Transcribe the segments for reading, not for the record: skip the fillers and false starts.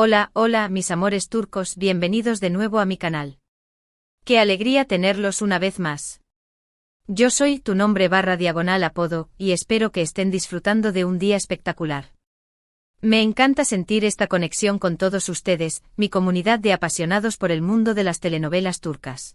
Hola, hola, mis amores turcos, bienvenidos de nuevo a mi canal. Qué alegría tenerlos una vez más. Yo soy tu nombre / apodo, y espero que estén disfrutando de un día espectacular. Me encanta sentir esta conexión con todos ustedes, mi comunidad de apasionados por el mundo de las telenovelas turcas.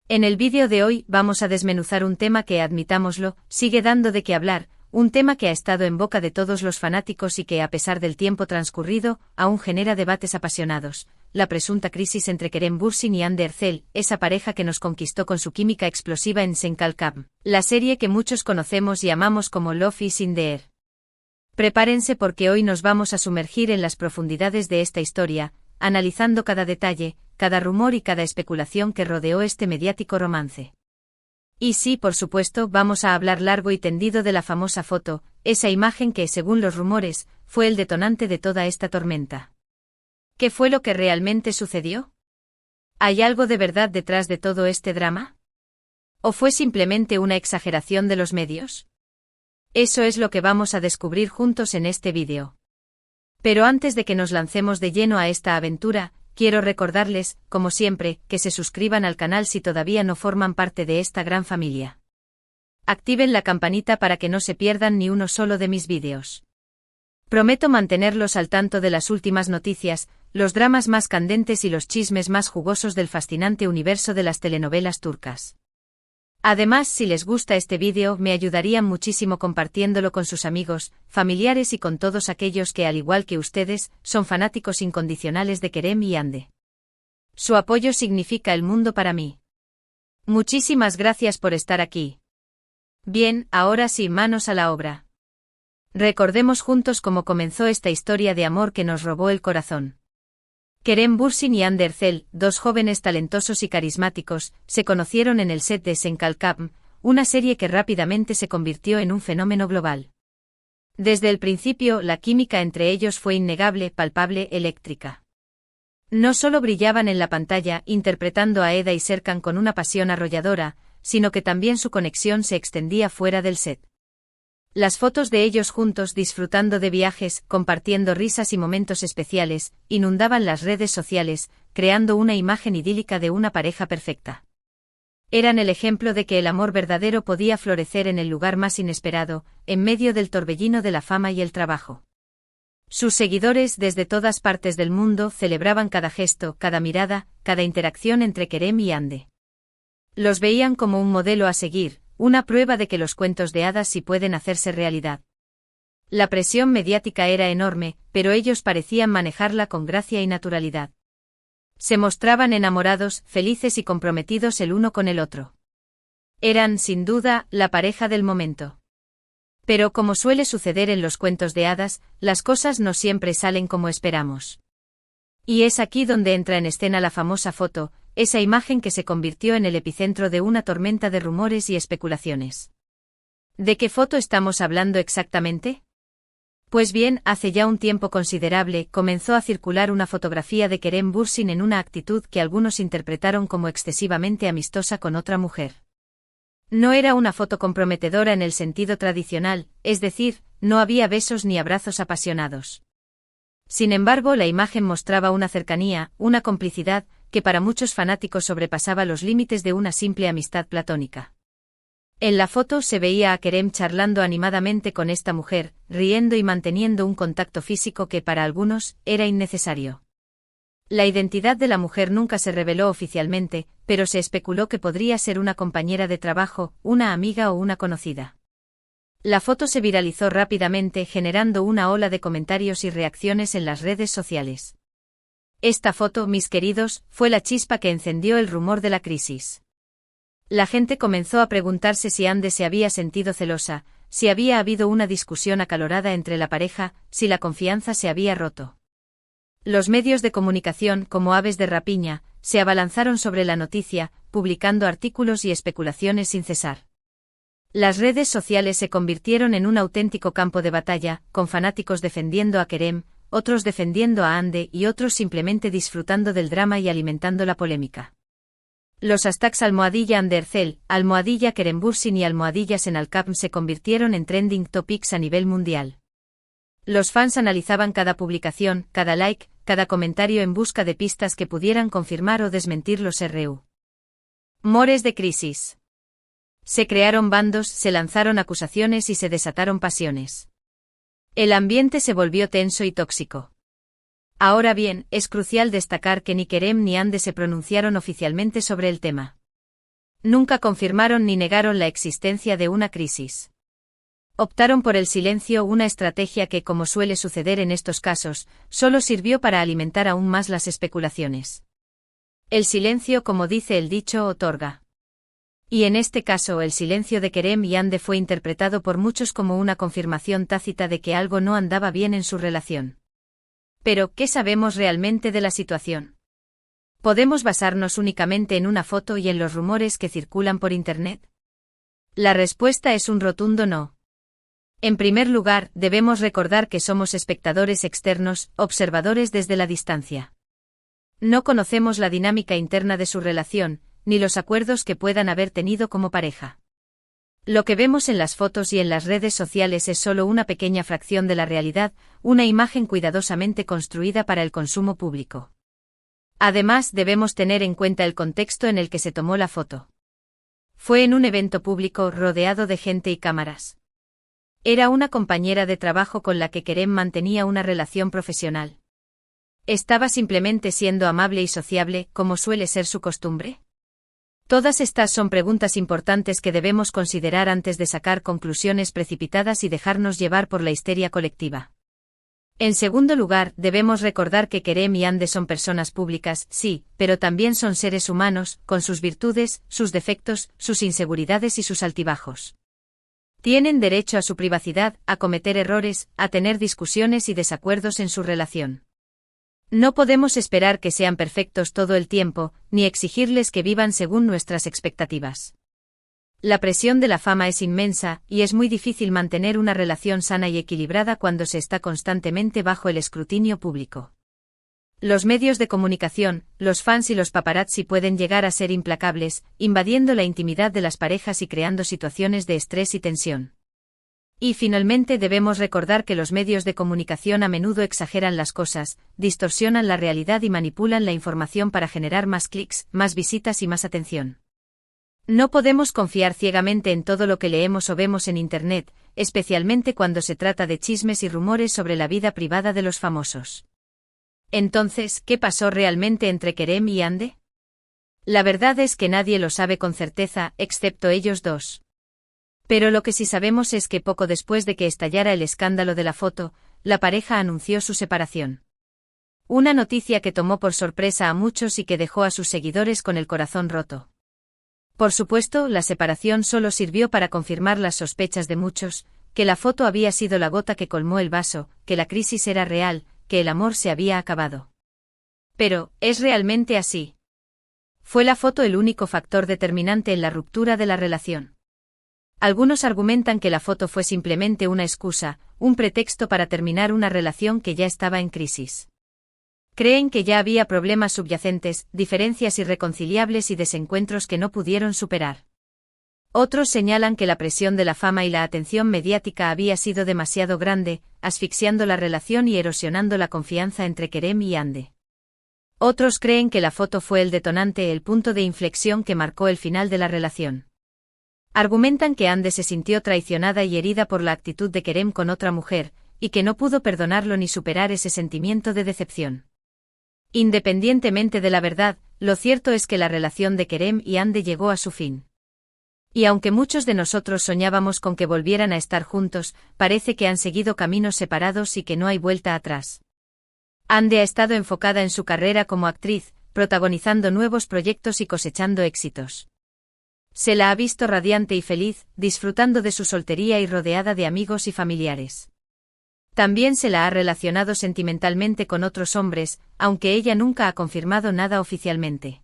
En el vídeo de hoy vamos a desmenuzar un tema que, admitámoslo, sigue dando de qué hablar, un tema que ha estado en boca de todos los fanáticos y que, a pesar del tiempo transcurrido, aún genera debates apasionados: la presunta crisis entre Kerem Bürsin y Hande Erçel, esa pareja que nos conquistó con su química explosiva en Sen Kalkam, la serie que muchos conocemos y amamos como Love is in the Air. Prepárense porque hoy nos vamos a sumergir en las profundidades de esta historia, analizando cada detalle, cada rumor y cada especulación que rodeó este mediático romance. Y sí, por supuesto, vamos a hablar largo y tendido de la famosa foto, esa imagen que, según los rumores, fue el detonante de toda esta tormenta. ¿Qué fue lo que realmente sucedió? ¿Hay algo de verdad detrás de todo este drama? ¿O fue simplemente una exageración de los medios? Eso es lo que vamos a descubrir juntos en este vídeo. Pero antes de que nos lancemos de lleno a esta aventura, quiero recordarles, como siempre, que se suscriban al canal si todavía no forman parte de esta gran familia. Activen la campanita para que no se pierdan ni uno solo de mis vídeos. Prometo mantenerlos al tanto de las últimas noticias, los dramas más candentes y los chismes más jugosos del fascinante universo de las telenovelas turcas. Además, si les gusta este vídeo, me ayudarían muchísimo compartiéndolo con sus amigos, familiares y con todos aquellos que, al igual que ustedes, son fanáticos incondicionales de Kerem y Hande. Su apoyo significa el mundo para mí. Muchísimas gracias por estar aquí. Bien, ahora sí, manos a la obra. Recordemos juntos cómo comenzó esta historia de amor que nos robó el corazón. Kerem Bürsin y Hande Erçel, dos jóvenes talentosos y carismáticos, se conocieron en el set de Sen Kalkam, una serie que rápidamente se convirtió en un fenómeno global. Desde el principio, la química entre ellos fue innegable, palpable, eléctrica. No solo brillaban en la pantalla, interpretando a Eda y Serkan con una pasión arrolladora, sino que también su conexión se extendía fuera del set. Las fotos de ellos juntos disfrutando de viajes, compartiendo risas y momentos especiales, inundaban las redes sociales, creando una imagen idílica de una pareja perfecta. Eran el ejemplo de que el amor verdadero podía florecer en el lugar más inesperado, en medio del torbellino de la fama y el trabajo. Sus seguidores desde todas partes del mundo celebraban cada gesto, cada mirada, cada interacción entre Kerem y Hande. Los veían como un modelo a seguir, una prueba de que los cuentos de hadas sí pueden hacerse realidad. La presión mediática era enorme, pero ellos parecían manejarla con gracia y naturalidad. Se mostraban enamorados, felices y comprometidos el uno con el otro. Eran, sin duda, la pareja del momento. Pero como suele suceder en los cuentos de hadas, las cosas no siempre salen como esperamos. Y es aquí donde entra en escena la famosa foto, esa imagen que se convirtió en el epicentro de una tormenta de rumores y especulaciones. ¿De qué foto estamos hablando exactamente? Pues bien, hace ya un tiempo considerable comenzó a circular una fotografía de Kerem Bürsin en una actitud que algunos interpretaron como excesivamente amistosa con otra mujer. No era una foto comprometedora en el sentido tradicional, es decir, no había besos ni abrazos apasionados. Sin embargo, la imagen mostraba una cercanía, una complicidad, que para muchos fanáticos sobrepasaba los límites de una simple amistad platónica. En la foto se veía a Kerem charlando animadamente con esta mujer, riendo y manteniendo un contacto físico que para algunos era innecesario. La identidad de la mujer nunca se reveló oficialmente, pero se especuló que podría ser una compañera de trabajo, una amiga o una conocida. La foto se viralizó rápidamente, generando una ola de comentarios y reacciones en las redes sociales. Esta foto, mis queridos, fue la chispa que encendió el rumor de la crisis. La gente comenzó a preguntarse si Hande se había sentido celosa, si había habido una discusión acalorada entre la pareja, si la confianza se había roto. Los medios de comunicación, como aves de rapiña, se abalanzaron sobre la noticia, publicando artículos y especulaciones sin cesar. Las redes sociales se convirtieron en un auténtico campo de batalla, con fanáticos defendiendo a Kerem, otros defendiendo a Hande y otros simplemente disfrutando del drama y alimentando la polémica. Los hashtags #Hande Erçel, #Kerem Bürsin y #Sen Kalkam se convirtieron en trending topics a nivel mundial. Los fans analizaban cada publicación, cada like, cada comentario en busca de pistas que pudieran confirmar o desmentir los rumores de crisis. Se crearon bandos, se lanzaron acusaciones y se desataron pasiones. El ambiente se volvió tenso y tóxico. Ahora bien, es crucial destacar que ni Kerem ni Hande se pronunciaron oficialmente sobre el tema. Nunca confirmaron ni negaron la existencia de una crisis. Optaron por el silencio, una estrategia que, como suele suceder en estos casos, solo sirvió para alimentar aún más las especulaciones. El silencio, como dice el dicho, otorga. Y en este caso el silencio de Kerem y Hande fue interpretado por muchos como una confirmación tácita de que algo no andaba bien en su relación. Pero, ¿qué sabemos realmente de la situación? ¿Podemos basarnos únicamente en una foto y en los rumores que circulan por Internet? La respuesta es un rotundo no. En primer lugar, debemos recordar que somos espectadores externos, observadores desde la distancia. No conocemos la dinámica interna de su relación, ni los acuerdos que puedan haber tenido como pareja. Lo que vemos en las fotos y en las redes sociales es solo una pequeña fracción de la realidad, una imagen cuidadosamente construida para el consumo público. Además, debemos tener en cuenta el contexto en el que se tomó la foto. Fue en un evento público, rodeado de gente y cámaras. Era una compañera de trabajo con la que Kerem mantenía una relación profesional. ¿Estaba simplemente siendo amable y sociable, como suele ser su costumbre? Todas estas son preguntas importantes que debemos considerar antes de sacar conclusiones precipitadas y dejarnos llevar por la histeria colectiva. En segundo lugar, debemos recordar que Kerem y Hande son personas públicas, sí, pero también son seres humanos, con sus virtudes, sus defectos, sus inseguridades y sus altibajos. Tienen derecho a su privacidad, a cometer errores, a tener discusiones y desacuerdos en su relación. No podemos esperar que sean perfectos todo el tiempo, ni exigirles que vivan según nuestras expectativas. La presión de la fama es inmensa, y es muy difícil mantener una relación sana y equilibrada cuando se está constantemente bajo el escrutinio público. Los medios de comunicación, los fans y los paparazzi pueden llegar a ser implacables, invadiendo la intimidad de las parejas y creando situaciones de estrés y tensión. Y finalmente debemos recordar que los medios de comunicación a menudo exageran las cosas, distorsionan la realidad y manipulan la información para generar más clics, más visitas y más atención. No podemos confiar ciegamente en todo lo que leemos o vemos en Internet, especialmente cuando se trata de chismes y rumores sobre la vida privada de los famosos. Entonces, ¿qué pasó realmente entre Kerem y Hande? La verdad es que nadie lo sabe con certeza, excepto ellos dos. Pero lo que sí sabemos es que poco después de que estallara el escándalo de la foto, la pareja anunció su separación. Una noticia que tomó por sorpresa a muchos y que dejó a sus seguidores con el corazón roto. Por supuesto, la separación solo sirvió para confirmar las sospechas de muchos, que la foto había sido la gota que colmó el vaso, que la crisis era real, que el amor se había acabado. Pero, ¿es realmente así? ¿Fue la foto el único factor determinante en la ruptura de la relación? Algunos argumentan que la foto fue simplemente una excusa, un pretexto para terminar una relación que ya estaba en crisis. Creen que ya había problemas subyacentes, diferencias irreconciliables y desencuentros que no pudieron superar. Otros señalan que la presión de la fama y la atención mediática había sido demasiado grande, asfixiando la relación y erosionando la confianza entre Kerem y Hande. Otros creen que la foto fue el detonante, el punto de inflexión que marcó el final de la relación. Argumentan que Hande se sintió traicionada y herida por la actitud de Kerem con otra mujer, y que no pudo perdonarlo ni superar ese sentimiento de decepción. Independientemente de la verdad, lo cierto es que la relación de Kerem y Hande llegó a su fin. Y aunque muchos de nosotros soñábamos con que volvieran a estar juntos, parece que han seguido caminos separados y que no hay vuelta atrás. Hande ha estado enfocada en su carrera como actriz, protagonizando nuevos proyectos y cosechando éxitos. Se la ha visto radiante y feliz, disfrutando de su soltería y rodeada de amigos y familiares. También se la ha relacionado sentimentalmente con otros hombres, aunque ella nunca ha confirmado nada oficialmente.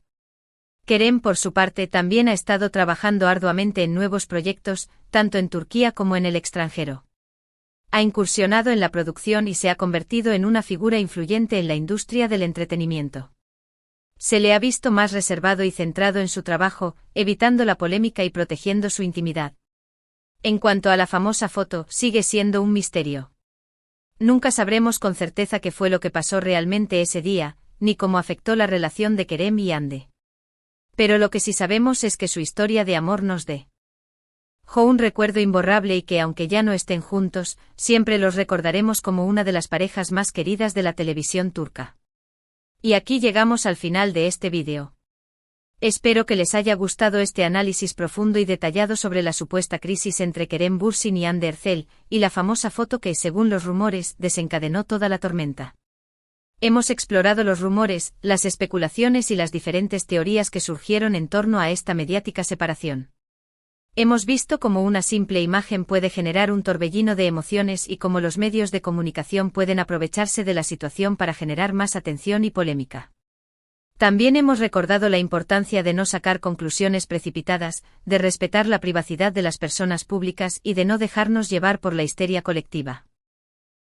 Kerem, por su parte, también ha estado trabajando arduamente en nuevos proyectos, tanto en Turquía como en el extranjero. Ha incursionado en la producción y se ha convertido en una figura influyente en la industria del entretenimiento. Se le ha visto más reservado y centrado en su trabajo, evitando la polémica y protegiendo su intimidad. En cuanto a la famosa foto, sigue siendo un misterio. Nunca sabremos con certeza qué fue lo que pasó realmente ese día, ni cómo afectó la relación de Kerem y Hande. Pero lo que sí sabemos es que su historia de amor nos dejó un recuerdo imborrable y que aunque ya no estén juntos, siempre los recordaremos como una de las parejas más queridas de la televisión turca. Y aquí llegamos al final de este vídeo. Espero que les haya gustado este análisis profundo y detallado sobre la supuesta crisis entre Kerem Bürsin y Hande Erçel, y la famosa foto que, según los rumores, desencadenó toda la tormenta. Hemos explorado los rumores, las especulaciones y las diferentes teorías que surgieron en torno a esta mediática separación. Hemos visto cómo una simple imagen puede generar un torbellino de emociones y cómo los medios de comunicación pueden aprovecharse de la situación para generar más atención y polémica. También hemos recordado la importancia de no sacar conclusiones precipitadas, de respetar la privacidad de las personas públicas y de no dejarnos llevar por la histeria colectiva.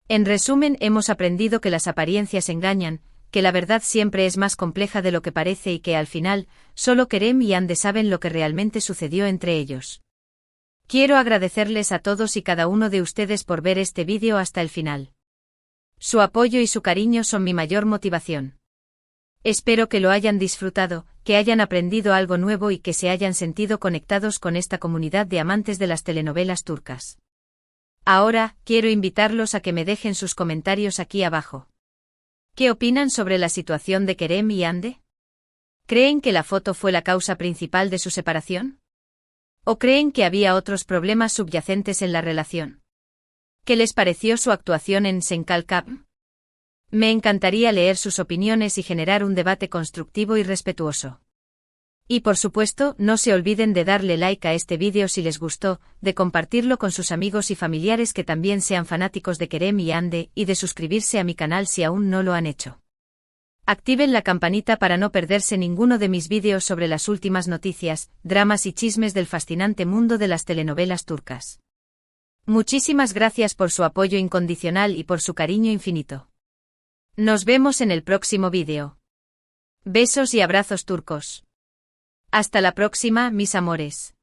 En resumen, hemos aprendido que las apariencias engañan, que la verdad siempre es más compleja de lo que parece y que al final, solo Kerem y Hande saben lo que realmente sucedió entre ellos. Quiero agradecerles a todos y cada uno de ustedes por ver este vídeo hasta el final. Su apoyo y su cariño son mi mayor motivación. Espero que lo hayan disfrutado, que hayan aprendido algo nuevo y que se hayan sentido conectados con esta comunidad de amantes de las telenovelas turcas. Ahora, quiero invitarlos a que me dejen sus comentarios aquí abajo. ¿Qué opinan sobre la situación de Kerem y Hande? ¿Creen que la foto fue la causa principal de su separación? ¿O creen que había otros problemas subyacentes en la relación? ¿Qué les pareció su actuación en Senkal Cup? Me encantaría leer sus opiniones y generar un debate constructivo y respetuoso. Y por supuesto, no se olviden de darle like a este vídeo si les gustó, de compartirlo con sus amigos y familiares que también sean fanáticos de Kerem y Hande y de suscribirse a mi canal si aún no lo han hecho. Activen la campanita para no perderse ninguno de mis vídeos sobre las últimas noticias, dramas y chismes del fascinante mundo de las telenovelas turcas. Muchísimas gracias por su apoyo incondicional y por su cariño infinito. Nos vemos en el próximo vídeo. Besos y abrazos turcos. Hasta la próxima, mis amores.